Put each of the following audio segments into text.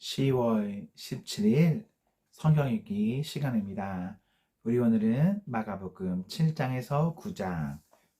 10월 17일 성경 읽기 시간입니다. 우리 오늘은 마가복음 7장에서 9장,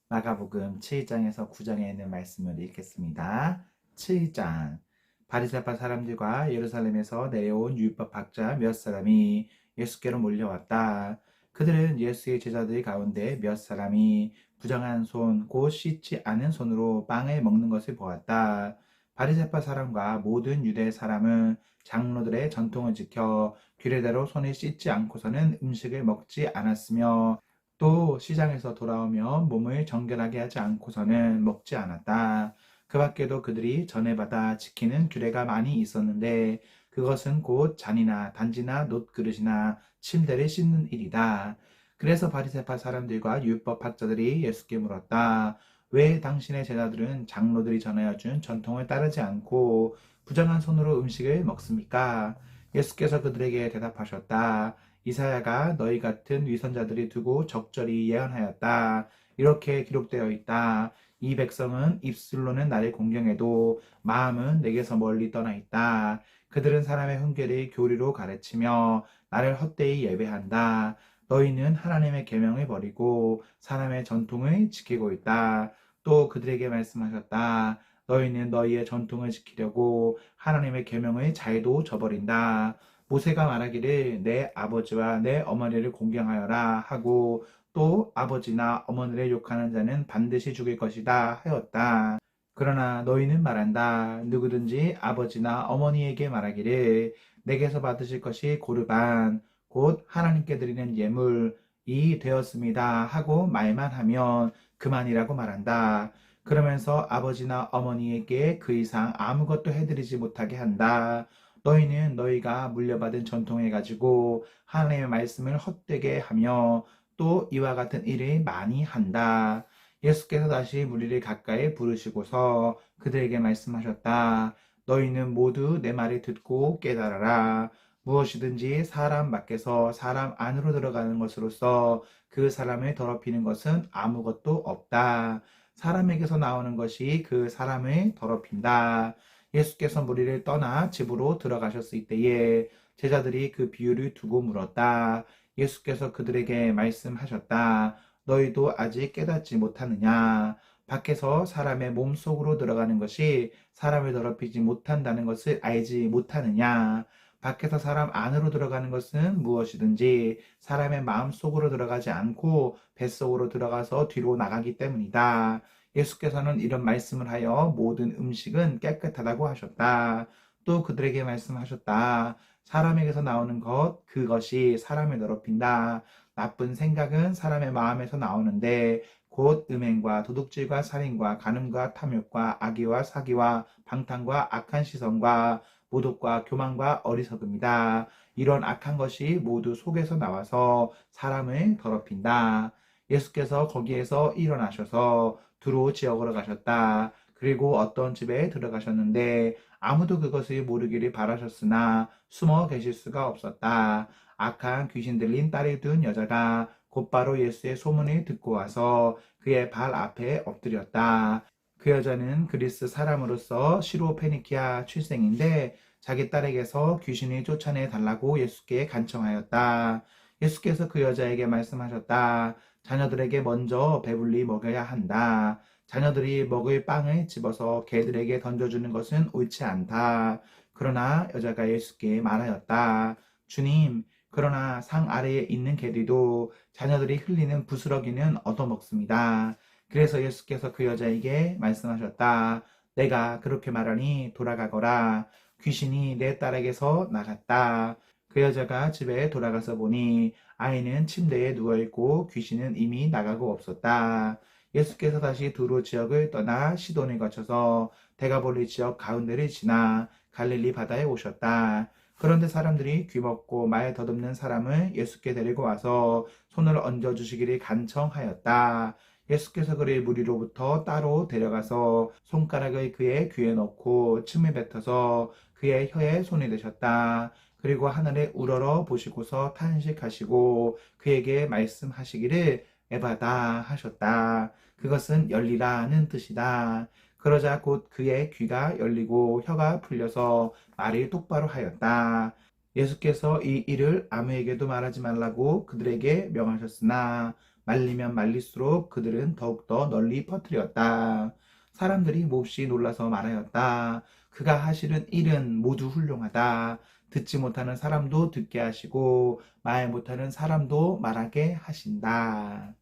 마가복음 7장에서 9장에 있는 말씀을 읽겠습니다. 7장. 바리새파 사람들과 예루살렘에서 내려온 율법학자 몇 사람이 예수께로 몰려왔다. 그들은 예수의 제자들 가운데 몇 사람이 부정한 손, 곧 씻지 않은 손으로 빵을 먹는 것을 보았다. 바리새파 사람과 모든 유대 사람은 장로들의 전통을 지켜 규례대로 손을 씻지 않고서는 음식을 먹지 않았으며, 또 시장에서 돌아오며 몸을 정결하게 하지 않고서는 먹지 않았다. 그 밖에도 그들이 전해받아 지키는 규례가 많이 있었는데, 그것은 곧 잔이나 단지나 놋그릇이나 침대를 씻는 일이다. 그래서 바리새파 사람들과 율법학자들이 예수께 물었다. 왜 당신의 제자들은 장로들이 전하여 준 전통을 따르지 않고 부정한 손으로 음식을 먹습니까? 예수께서 그들에게 대답하셨다. 이사야가 너희 같은 위선자들이 두고 적절히 예언하였다. 이렇게 기록되어 있다. 이 백성은 입술로는 나를 공경해도 마음은 내게서 멀리 떠나 있다. 그들은 사람의 훈계를 교리로 가르치며 나를 헛되이 예배한다. 너희는 하나님의 계명을 버리고 사람의 전통을 지키고 있다. 또 그들에게 말씀하셨다. 너희는 너희의 전통을 지키려고 하나님의 계명의 자유도 저버린다. 모세가 말하기를 내 아버지와 내 어머니를 공경하여라 하고, 또 아버지나 어머니를 욕하는 자는 반드시 죽일 것이다 하였다. 그러나 너희는 말한다. 누구든지 아버지나 어머니에게 말하기를 내게서 받으실 것이 고르반, 곧 하나님께 드리는 예물이 되었습니다 하고 말만 하면 그만이라고 말한다. 그러면서 아버지나 어머니에게 그 이상 아무것도 해드리지 못하게 한다. 너희는 너희가 물려받은 전통을 가지고 하나님의 말씀을 헛되게 하며 또 이와 같은 일을 많이 한다. 예수께서 다시 무리를 가까이 부르시고서 그들에게 말씀하셨다. 너희는 모두 내 말을 듣고 깨달아라. 무엇이든지 사람 밖에서 사람 안으로 들어가는 것으로서 그 사람을 더럽히는 것은 아무것도 없다. 사람에게서 나오는 것이 그 사람을 더럽힌다. 예수께서 무리를 떠나 집으로 들어가셨을 때에 제자들이 그 비유를 두고 물었다. 예수께서 그들에게 말씀하셨다. 너희도 아직 깨닫지 못하느냐? 밖에서 사람의 몸 속으로 들어가는 것이 사람을 더럽히지 못한다는 것을 알지 못하느냐? 밖에서 사람 안으로 들어가는 것은 무엇이든지 사람의 마음 속으로 들어가지 않고 뱃속으로 들어가서 뒤로 나가기 때문이다. 예수께서는 이런 말씀을 하여 모든 음식은 깨끗하다고 하셨다. 또 그들에게 말씀하셨다. 사람에게서 나오는 것, 그것이 사람을 더럽힌다. 나쁜 생각은 사람의 마음에서 나오는데 곧 음행과 도둑질과 살인과 간음과 탐욕과 악의와 사기와 방탕과 악한 시선과 모독과 교만과 어리석음이다. 이런 악한 것이 모두 속에서 나와서 사람을 더럽힌다. 예수께서 거기에서 일어나셔서 두로 지역으로 가셨다. 그리고 어떤 집에 들어가셨는데 아무도 그것을 모르기를 바라셨으나 숨어 계실 수가 없었다. 악한 귀신 들린 딸을 둔 여자가 곧바로 예수의 소문을 듣고 와서 그의 발 앞에 엎드렸다. 그 여자는 그리스 사람으로서 시로페니키아 출생인데 자기 딸에게서 귀신을 쫓아내 달라고 예수께 간청하였다. 예수께서 그 여자에게 말씀하셨다. 자녀들에게 먼저 배불리 먹여야 한다. 자녀들이 먹을 빵을 집어서 개들에게 던져주는 것은 옳지 않다. 그러나 여자가 예수께 말하였다. 주님, 그러나 상 아래에 있는 개들도 자녀들이 흘리는 부스러기는 얻어먹습니다. 그래서 예수께서 그 여자에게 말씀하셨다. 내가 그렇게 말하니 돌아가거라. 귀신이 내 딸에게서 나갔다. 그 여자가 집에 돌아가서 보니 아이는 침대에 누워있고 귀신은 이미 나가고 없었다. 예수께서 다시 두로 지역을 떠나 시돈을 거쳐서 데가볼리 지역 가운데를 지나 갈릴리 바다에 오셨다. 그런데 사람들이 귀먹고 말 더듬는 사람을 예수께 데리고 와서 손을 얹어주시기를 간청하였다. 예수께서 그를 무리로부터 따로 데려가서 손가락을 그의 귀에 넣고 침을 뱉어서 그의 혀에 손을 대셨다. 그리고 하늘에 우러러 보시고서 탄식하시고 그에게 말씀하시기를 에바다 하셨다. 그것은 열리라는 뜻이다. 그러자 곧 그의 귀가 열리고 혀가 풀려서 말을 똑바로 하였다. 예수께서 이 일을 아무에게도 말하지 말라고 그들에게 명하셨으나 말리면 말릴수록 그들은 더욱더 널리 퍼뜨렸다. 사람들이 몹시 놀라서 말하였다. 그가 하시는 일은 모두 훌륭하다. 듣지 못하는 사람도 듣게 하시고 말 못하는 사람도 말하게 하신다.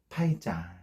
8장.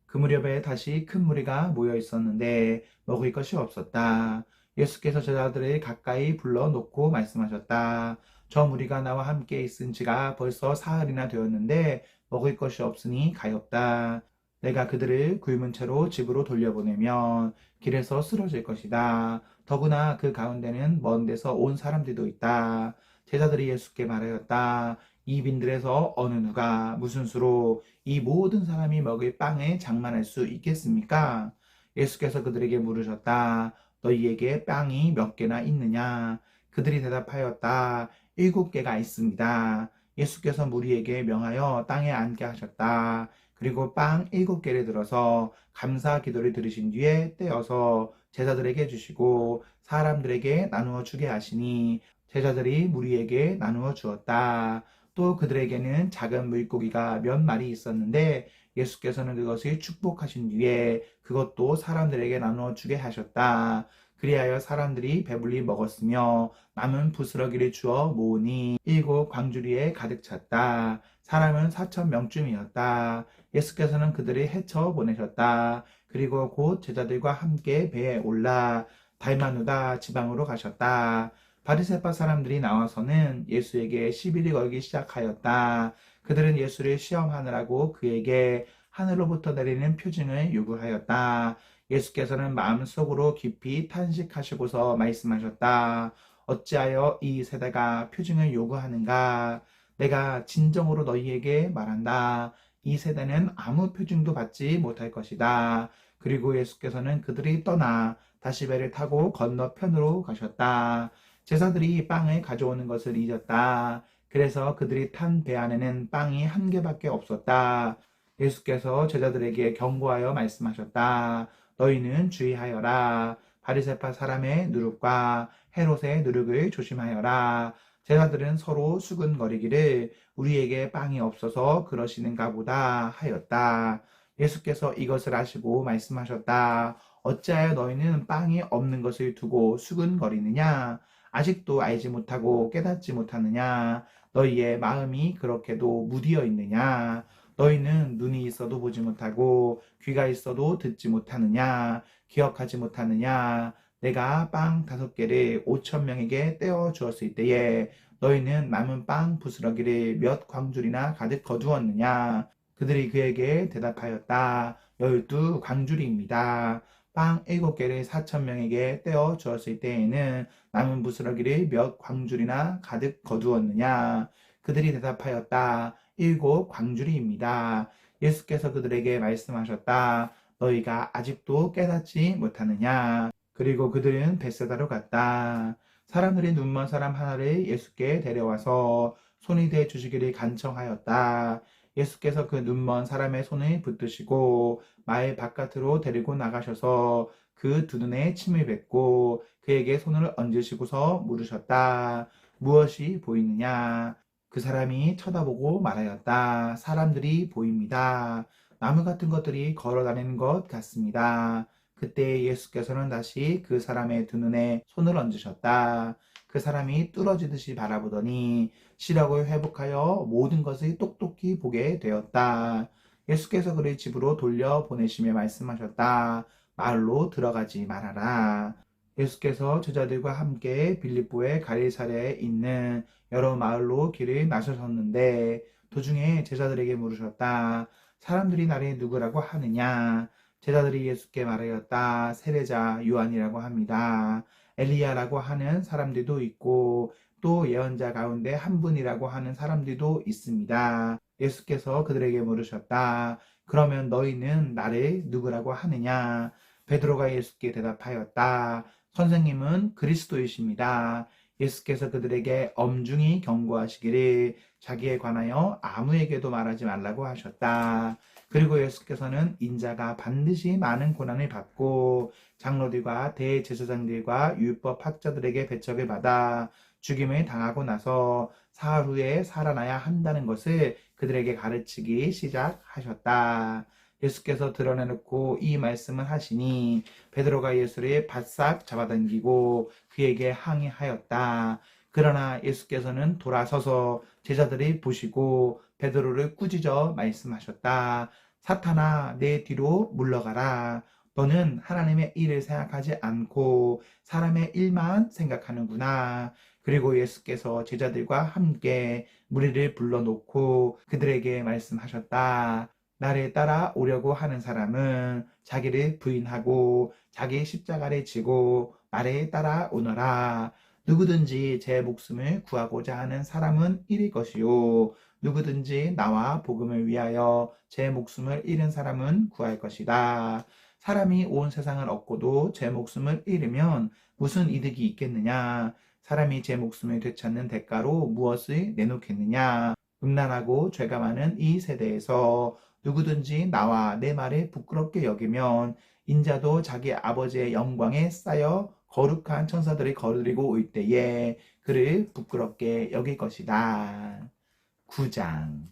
그 무렵에 다시 큰 무리가 모여 있었는데 먹을 것이 없었다. 예수께서 제자들을 가까이 불러놓고 말씀하셨다. 저 무리가 나와 함께 있은 지가 벌써 사흘이나 되었는데 먹을 것이 없으니 가엾다. 내가 그들을 굶은 채로 집으로 돌려보내면 길에서 쓰러질 것이다. 더구나 그 가운데는 먼 데서 온 사람들도 있다. 제자들이 예수께 말하였다. 이 빈들에서 어느 누가 무슨 수로 이 모든 사람이 먹을 빵을 장만할 수 있겠습니까? 예수께서 그들에게 물으셨다. 너희에게 빵이 몇 개나 있느냐? 그들이 대답하였다. 7개가 있습니다. 예수께서 무리에게 명하여 땅에 앉게 하셨다. 그리고 빵 7개를 들어서 감사 기도를 들으신 뒤에 떼어서 제자들에게 주시고 사람들에게 나누어 주게 하시니 제자들이 무리에게 나누어 주었다. 또 그들에게는 작은 물고기가 몇 마리 있었는데 예수께서는 그것을 축복하신 뒤에 그것도 사람들에게 나누어 주게 하셨다. 그리하여 사람들이 배불리 먹었으며 남은 부스러기를 주어 모으니 7광주리에 가득 찼다. 사람은 4,000명쯤이었다. 예수께서는 그들을 헤쳐 보내셨다. 그리고 곧 제자들과 함께 배에 올라 달마누다 지방으로 가셨다. 바리새파 사람들이 나와서는 예수에게 시비를 걸기 시작하였다. 그들은 예수를 시험하느라고 그에게 하늘로부터 내리는 표징을 요구하였다. 예수께서는 마음속으로 깊이 탄식하시고서 말씀하셨다. 어찌하여 이 세대가 표징을 요구하는가? 내가 진정으로 너희에게 말한다. 이 세대는 아무 표징도 받지 못할 것이다. 그리고 예수께서는 그들이 떠나 다시 배를 타고 건너편으로 가셨다. 제사들이 빵을 가져오는 것을 잊었다. 그래서 그들이 탄 배 안에는 빵이 1개밖에 없었다. 예수께서 제자들에게 경고하여 말씀하셨다. 너희는 주의하여라. 바리새파 사람의 누룩과 헤롯의 누룩을 조심하여라. 제자들은 서로 수근거리기를 우리에게 빵이 없어서 그러시는가 보다 하였다. 예수께서 이것을 아시고 말씀하셨다. 어찌하여 너희는 빵이 없는 것을 두고 수근거리느냐? 아직도 알지 못하고 깨닫지 못하느냐? 너희의 마음이 그렇게도 무디어 있느냐? 너희는 눈이 있어도 보지 못하고 귀가 있어도 듣지 못하느냐? 기억하지 못하느냐? 내가 빵 5개를 5,000명에게 떼어 주었을 때에 너희는 남은 빵 부스러기를 몇 광줄이나 가득 거두었느냐? 그들이 그에게 대답하였다. 12광줄이입니다. 빵 7개를 4,000명에게 떼어 주었을 때에는 남은 부스러기를 몇 광줄이나 가득 거두었느냐? 그들이 대답하였다. 7광줄이입니다. 예수께서 그들에게 말씀하셨다. 너희가 아직도 깨닫지 못하느냐? 그리고 그들은 벳세다로 갔다. 사람들이 눈먼 사람 하나를 예수께 데려와서 손이 대 주시기를 간청하였다. 예수께서 그 눈먼 사람의 손을 붙드시고 마을 바깥으로 데리고 나가셔서 그 두 눈에 침을 뱉고 그에게 손을 얹으시고서 물으셨다. 무엇이 보이느냐? 그 사람이 쳐다보고 말하였다. 사람들이 보입니다. 나무 같은 것들이 걸어 다니는 것 같습니다. 그때 예수께서는 다시 그 사람의 두 눈에 손을 얹으셨다. 그 사람이 뚫어지듯이 바라보더니 시력을 회복하여 모든 것을 똑똑히 보게 되었다. 예수께서 그를 집으로 돌려 보내시며 말씀하셨다. 마을로 들어가지 말아라. 예수께서 제자들과 함께 빌립보의 가리사랴에 있는 여러 마을로 길을 나서셨는데 도중에 제자들에게 물으셨다. 사람들이 나를 누구라고 하느냐? 제자들이 예수께 말하였다. 세례자 요한이라고 합니다. 엘리야라고 하는 사람들도 있고 또 예언자 가운데 한 분이라고 하는 사람들도 있습니다. 예수께서 그들에게 물으셨다. 그러면 너희는 나를 누구라고 하느냐? 베드로가 예수께 대답하였다. 선생님은 그리스도이십니다. 예수께서 그들에게 엄중히 경고하시기를 자기에 관하여 아무에게도 말하지 말라고 하셨다. 그리고 예수께서는 인자가 반드시 많은 고난을 받고 장로들과 대제사장들과 율법 학자들에게 배척을 받아 죽임을 당하고 나서 사흘 후에 살아나야 한다는 것을 그들에게 가르치기 시작하셨다. 예수께서 드러내놓고 이 말씀을 하시니 베드로가 예수를 바싹 잡아당기고 그에게 항의하였다. 그러나 예수께서는 돌아서서 제자들이 보시고 베드로를 꾸짖어 말씀하셨다. 사탄아, 내 뒤로 물러가라. 너는 하나님의 일을 생각하지 않고 사람의 일만 생각하는구나. 그리고 예수께서 제자들과 함께 무리를 불러놓고 그들에게 말씀하셨다. 나를 따라 오려고 하는 사람은 자기를 부인하고 자기 십자가를 지고 나를 따라 오너라. 누구든지 제 목숨을 구하고자 하는 사람은 잃을 것이요. 누구든지 나와 복음을 위하여 제 목숨을 잃은 사람은 구할 것이다. 사람이 온 세상을 얻고도 제 목숨을 잃으면 무슨 이득이 있겠느냐? 사람이 제 목숨을 되찾는 대가로 무엇을 내놓겠느냐? 음란하고 죄가 많은 이 세대에서 누구든지 나와 내 말을 부끄럽게 여기면 인자도 자기 아버지의 영광에 쌓여 거룩한 천사들이 거느리고 올 때에 그를 부끄럽게 여길 것이다. 9장.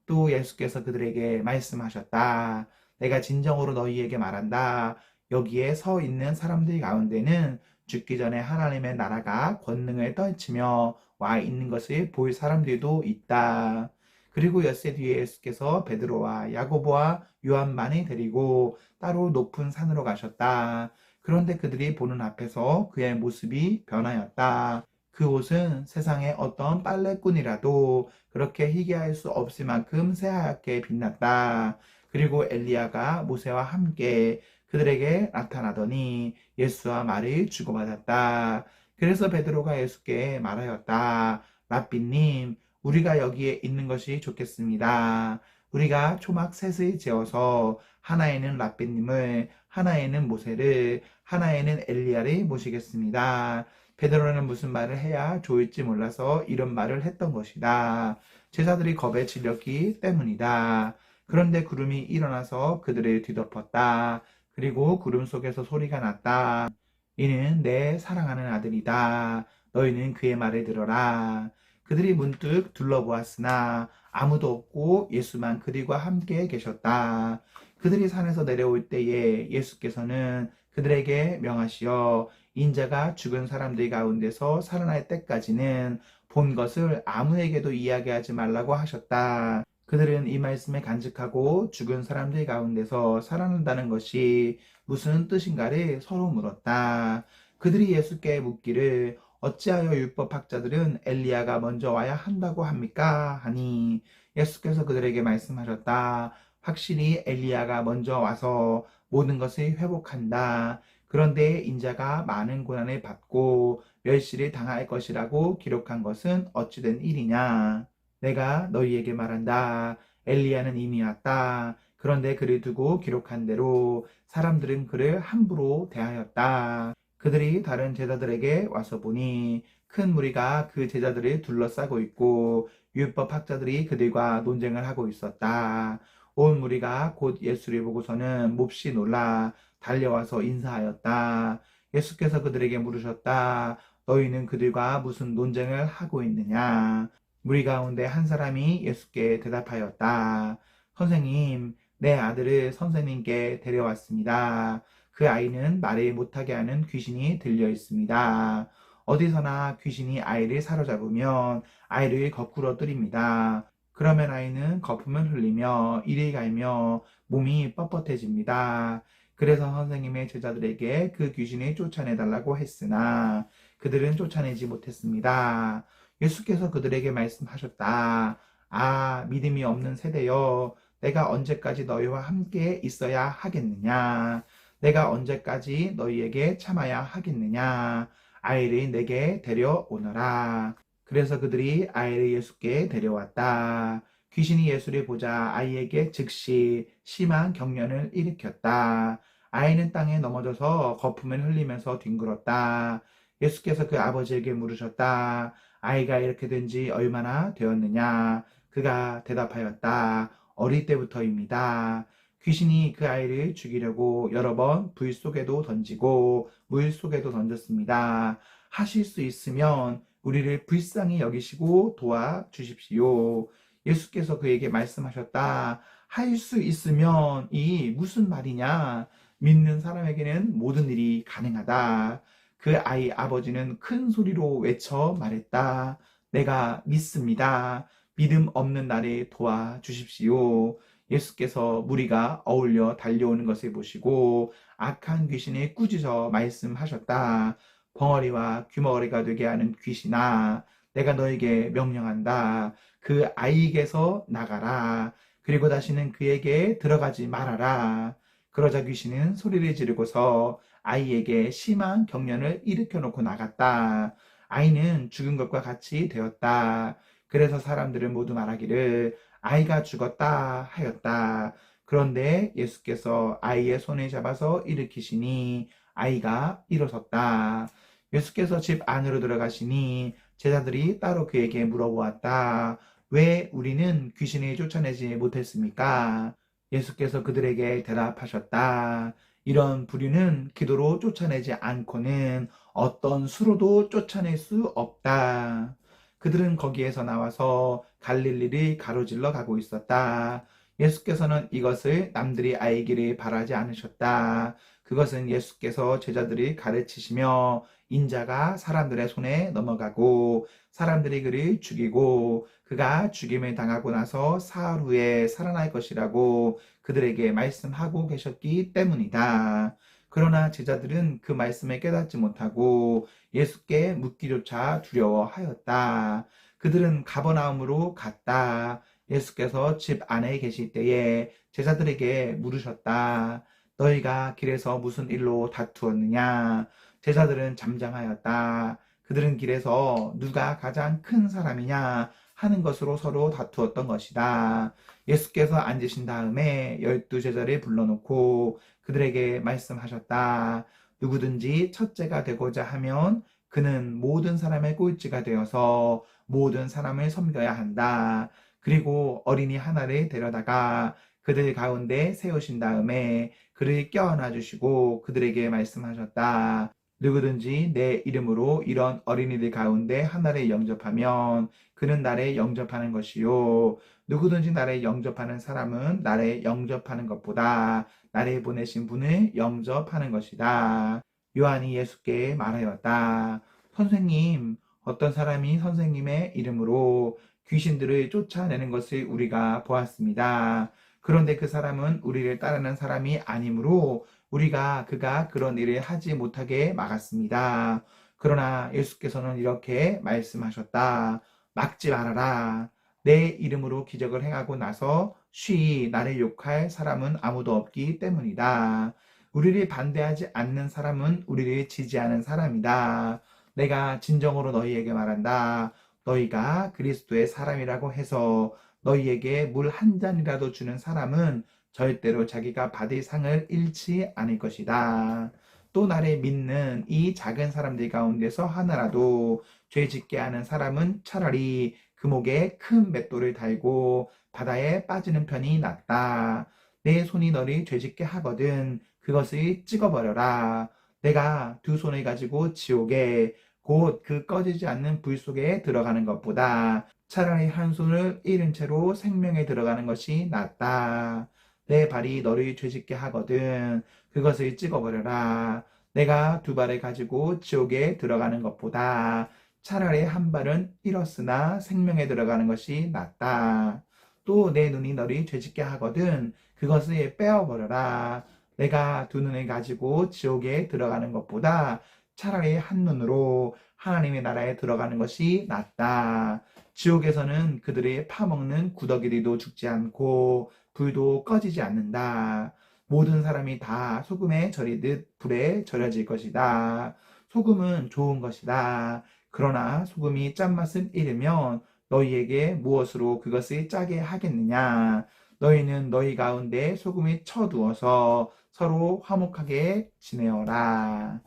또 예수께서 그들에게 말씀하셨다. 내가 진정으로 너희에게 말한다. 여기에 서 있는 사람들 가운데는 죽기 전에 하나님의 나라가 권능을 떨치며 와 있는 것을 볼 사람들도 있다. 그리고 엿새 뒤에 예수께서 베드로와 야고보와 요한만을 데리고 따로 높은 산으로 가셨다. 그런데 그들이 보는 앞에서 그의 모습이 변하였다. 그 옷은 세상의 어떤 빨래꾼이라도 그렇게 희귀할 수 없을 만큼 새하얗게 빛났다. 그리고 엘리야가 모세와 함께 그들에게 나타나더니 예수와 말을 주고받았다. 그래서 베드로가 예수께 말하였다. 랍비님, 우리가 여기에 있는 것이 좋겠습니다. 우리가 초막 셋을 지어서 하나에는 랍비님을, 하나에는 모세를, 하나에는 엘리야를 모시겠습니다. 베드로는 무슨 말을 해야 좋을지 몰라서 이런 말을 했던 것이다. 제자들이 겁에 질렸기 때문이다. 그런데 구름이 일어나서 그들을 뒤덮었다. 그리고 구름 속에서 소리가 났다. 이는 내 사랑하는 아들이다. 너희는 그의 말을 들어라. 그들이 문득 둘러보았으나 아무도 없고 예수만 그들과 함께 계셨다. 그들이 산에서 내려올 때에 예수께서는 그들에게 명하시어 인자가 죽은 사람들 가운데서 살아날 때까지는 본 것을 아무에게도 이야기하지 말라고 하셨다. 그들은 이 말씀에 간직하고 죽은 사람들 가운데서 살아난다는 것이 무슨 뜻인가를 서로 물었다. 그들이 예수께 묻기를 어찌하여 율법학자들은 엘리야가 먼저 와야 한다고 합니까? 하니 예수께서 그들에게 말씀하셨다. 확실히 엘리야가 먼저 와서 모든 것을 회복한다. 그런데 인자가 많은 고난을 받고 멸시를 당할 것이라고 기록한 것은 어찌된 일이냐? 내가 너희에게 말한다. 엘리야는 이미 왔다. 그런데 그를 두고 기록한 대로 사람들은 그를 함부로 대하였다. 그들이 다른 제자들에게 와서 보니 큰 무리가 그 제자들을 둘러싸고 있고 율법 학자들이 그들과 논쟁을 하고 있었다. 온 무리가 곧 예수를 보고서는 몹시 놀라 달려와서 인사하였다. 예수께서 그들에게 물으셨다. 너희는 그들과 무슨 논쟁을 하고 있느냐? 무리 가운데 한 사람이 예수께 대답하였다. 선생님, 내 아들을 선생님께 데려왔습니다. 그 아이는 말을 못하게 하는 귀신이 들려 있습니다. 어디서나 귀신이 아이를 사로잡으면 아이를 거꾸로 뜨립니다. 그러면 아이는 거품을 흘리며 이를 갈며 몸이 뻣뻣해집니다. 그래서 선생님의 제자들에게 그 귀신을 쫓아내달라고 했으나 그들은 쫓아내지 못했습니다. 예수께서 그들에게 말씀하셨다. 아, 믿음이 없는 세대여, 내가 언제까지 너희와 함께 있어야 하겠느냐? 내가 언제까지 너희에게 참아야 하겠느냐? 아이를 내게 데려오너라. 그래서 그들이 아이를 예수께 데려왔다. 귀신이 예수를 보자 아이에게 즉시 심한 경련을 일으켰다. 아이는 땅에 넘어져서 거품을 흘리면서 뒹굴었다. 예수께서 그 아버지에게 물으셨다. 아이가 이렇게 된 지 얼마나 되었느냐? 그가 대답하였다. 어릴 때부터입니다. 귀신이 그 아이를 죽이려고 여러 번 불 속에도 던지고 물 속에도 던졌습니다. 하실 수 있으면 우리를 불쌍히 여기시고 도와주십시오. 예수께서 그에게 말씀하셨다. 할 수 있으면 이 무슨 말이냐? 믿는 사람에게는 모든 일이 가능하다. 그 아이 아버지는 큰 소리로 외쳐 말했다. 내가 믿습니다. 믿음 없는 나를 도와주십시오. 예수께서 무리가 어울려 달려오는 것을 보시고 악한 귀신을 꾸짖어 말씀하셨다. 벙어리와 귀머거리가 되게 하는 귀신아, 내가 너에게 명령한다. 그 아이에게서 나가라. 그리고 다시는 그에게 들어가지 말아라. 그러자 귀신은 소리를 지르고서 아이에게 심한 경련을 일으켜 놓고 나갔다. 아이는 죽은 것과 같이 되었다. 그래서 사람들은 모두 말하기를 아이가 죽었다 하였다. 그런데 예수께서 아이의 손을 잡아서 일으키시니 아이가 일어섰다. 예수께서 집 안으로 들어가시니 제자들이 따로 그에게 물어보았다. 왜 우리는 귀신을 쫓아내지 못했습니까? 예수께서 그들에게 대답하셨다. 이런 부류는 기도로 쫓아내지 않고는 어떤 수로도 쫓아낼 수 없다. 그들은 거기에서 나와서 갈릴리를 가로질러 가고 있었다. 예수께서는 이것을 남들이 알기를 바라지 않으셨다. 그것은 예수께서 제자들이 가르치시며 인자가 사람들의 손에 넘어가고 사람들이 그를 죽이고 그가 죽임을 당하고 나서 사흘 후에 살아날 것이라고 그들에게 말씀하고 계셨기 때문이다. 그러나 제자들은 그 말씀을 깨닫지 못하고 예수께 묻기조차 두려워하였다. 그들은 가버나움으로 갔다. 예수께서 집 안에 계실 때에 제자들에게 물으셨다. 너희가 길에서 무슨 일로 다투었느냐? 제자들은 잠잠하였다. 그들은 길에서 누가 가장 큰 사람이냐 하는 것으로 서로 다투었던 것이다. 예수께서 앉으신 다음에 12제자를 불러놓고 그들에게 말씀하셨다. 누구든지 첫째가 되고자 하면 그는 모든 사람의 꼴찌가 되어서 모든 사람을 섬겨야 한다. 그리고 어린이 하나를 데려다가 그들 가운데 세우신 다음에 그를 껴안아 주시고 그들에게 말씀하셨다. 누구든지 내 이름으로 이런 어린이들 가운데 하나를 영접하면 그는 나를 영접하는 것이요. 누구든지 나를 영접하는 사람은 나를 영접하는 것보다 나를 보내신 분을 영접하는 것이다. 요한이 예수께 말하였다. 선생님, 어떤 사람이 선생님의 이름으로 귀신들을 쫓아내는 것을 우리가 보았습니다. 그런데 그 사람은 우리를 따르는 사람이 아니므로 우리가 그가 그런 일을 하지 못하게 막았습니다. 그러나 예수께서는 이렇게 말씀하셨다. 막지 말아라. 내 이름으로 기적을 행하고 나서 쉬이 나를 욕할 사람은 아무도 없기 때문이다. 우리를 반대하지 않는 사람은 우리를 지지하는 사람이다. 내가 진정으로 너희에게 말한다. 너희가 그리스도의 사람이라고 해서 너희에게 물 한 잔이라도 주는 사람은 절대로 자기가 받을 상을 잃지 않을 것이다. 또 나를 믿는 이 작은 사람들 가운데서 하나라도 죄 짓게 하는 사람은 차라리 그 목에 큰 맷돌을 달고 바다에 빠지는 편이 낫다. 내 손이 너를 죄 짓게 하거든 그것을 찍어버려라. 내가 두 손을 가지고 지옥에 곧 그 꺼지지 않는 불 속에 들어가는 것보다 차라리 한 손을 잃은 채로 생명에 들어가는 것이 낫다. 내 발이 너를 죄짓게 하거든 그것을 찍어버려라. 내가 두 발을 가지고 지옥에 들어가는 것보다 차라리 한 발은 잃었으나 생명에 들어가는 것이 낫다. 또 내 눈이 너를 죄짓게 하거든 그것을 빼어버려라. 내가 두 눈을 가지고 지옥에 들어가는 것보다 차라리 한 눈으로 하나님의 나라에 들어가는 것이 낫다. 지옥에서는 그들의 파먹는 구더기들도 죽지 않고 불도 꺼지지 않는다. 모든 사람이 다 소금에 절이듯 불에 절여질 것이다. 소금은 좋은 것이다. 그러나 소금이 짠맛을 잃으면 너희에게 무엇으로 그것을 짜게 하겠느냐? 너희는 너희 가운데 소금이 쳐두어서 서로 화목하게 지내어라.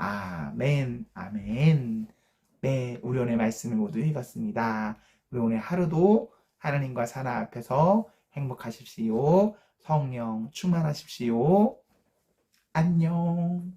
아멘, 아멘. 네, 우리 오늘 말씀을 모두 읽었습니다. 우리 오늘 하루도 하나님과 사랑 앞에서 행복하십시오. 성령 충만하십시오. 안녕.